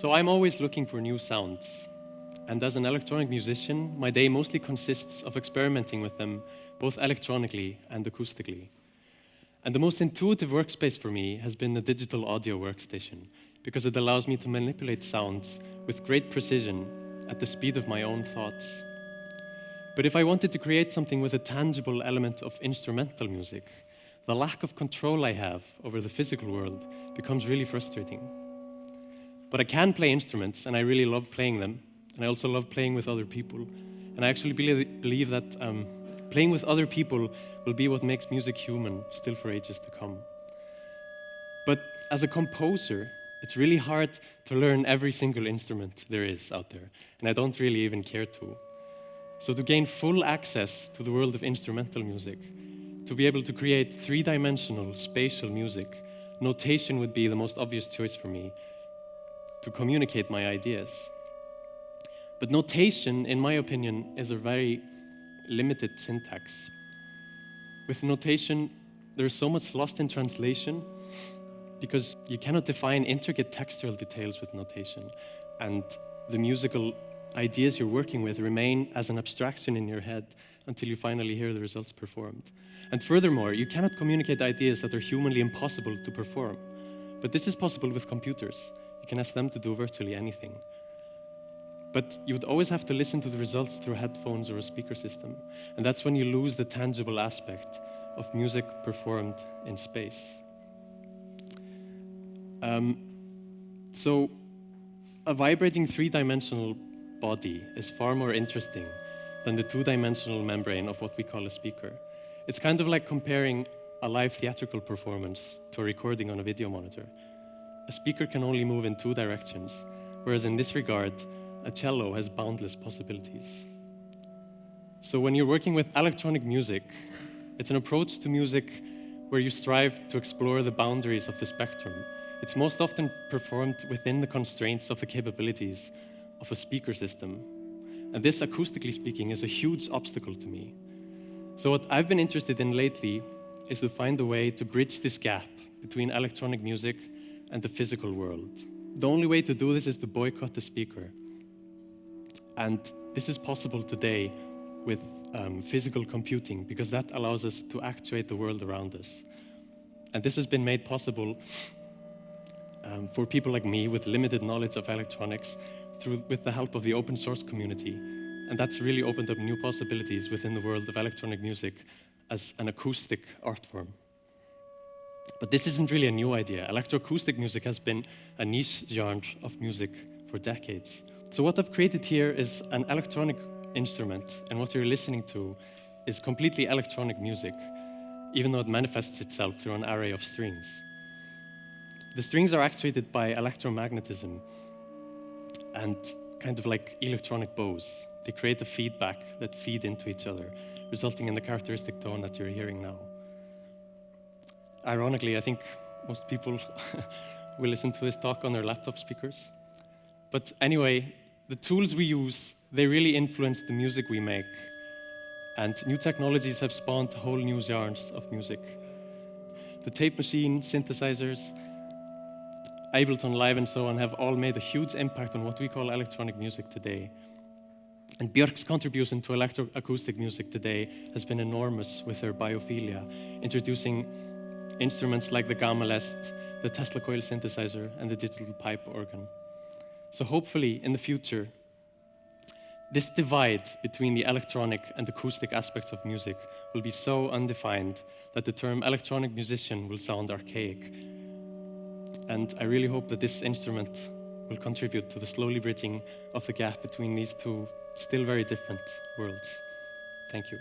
So I'm always looking for new sounds. And as an electronic musician, my day mostly consists of experimenting with them, both electronically and acoustically. And the most intuitive workspace for me has been the digital audio workstation, because it allows me to manipulate sounds with great precision at the speed of my own thoughts. But if I wanted to create something with a tangible element of instrumental music, the lack of control I have over the physical world becomes really frustrating. But I can play instruments, and I really love playing them, and I also love playing with other people. And I actually believe that playing with other people will be what makes music human still for ages to come. But as a composer, it's really hard to learn every single instrument there is out there, and I don't really even care to. So to gain full access to the world of instrumental music, to be able to create three-dimensional spatial music, notation would be the most obvious choice for me to communicate my ideas. But notation, in my opinion, is a very limited syntax. With notation, there's so much lost in translation because you cannot define intricate textual details with notation, and the musical ideas you're working with remain as an abstraction in your head until you finally hear the results performed. And furthermore, you cannot communicate ideas that are humanly impossible to perform. But this is possible with computers. You can ask them to do virtually anything. But you would always have to listen to the results through headphones or a speaker system. And that's when you lose the tangible aspect of music performed in space. So a vibrating three-dimensional body is far more interesting than the two-dimensional membrane of what we call a speaker. It's kind of like comparing a live theatrical performance to a recording on a video monitor. A speaker can only move in two directions, whereas in this regard, a cello has boundless possibilities. So when you're working with electronic music, it's an approach to music where you strive to explore the boundaries of the spectrum. It's most often performed within the constraints of the capabilities of a speaker system. And this, acoustically speaking, is a huge obstacle to me. So what I've been interested in lately is to find a way to bridge this gap between electronic music and the physical world. The only way to do this is to boycott the speaker. And this is possible today with physical computing, because that allows us to actuate the world around us. And this has been made possible for people like me with limited knowledge of electronics with the help of the open source community. And that's really opened up new possibilities within the world of electronic music as an acoustic art form. But this isn't really a new idea. Electro-acoustic music has been a niche genre of music for decades. So what I've created here is an electronic instrument, and what you're listening to is completely electronic music, even though it manifests itself through an array of strings. The strings are actuated by electromagnetism and kind of like electronic bows. They create a feedback that feed into each other, resulting in the characteristic tone that you're hearing now. Ironically, I think most people will listen to this talk on their laptop speakers. But anyway, the tools we use, they really influence the music we make. And new technologies have spawned whole new genres of music. The tape machine, synthesizers, Ableton Live and so on have all made a huge impact on what we call electronic music today. And Björk's contribution to electro-acoustic music today has been enormous with her biophilia, introducing instruments like the Gamalest, the Tesla coil synthesizer, and the digital pipe organ. So hopefully, in the future, this divide between the electronic and acoustic aspects of music will be so undefined that the term electronic musician will sound archaic. And I really hope that this instrument will contribute to the slowly bridging of the gap between these two still very different worlds. Thank you.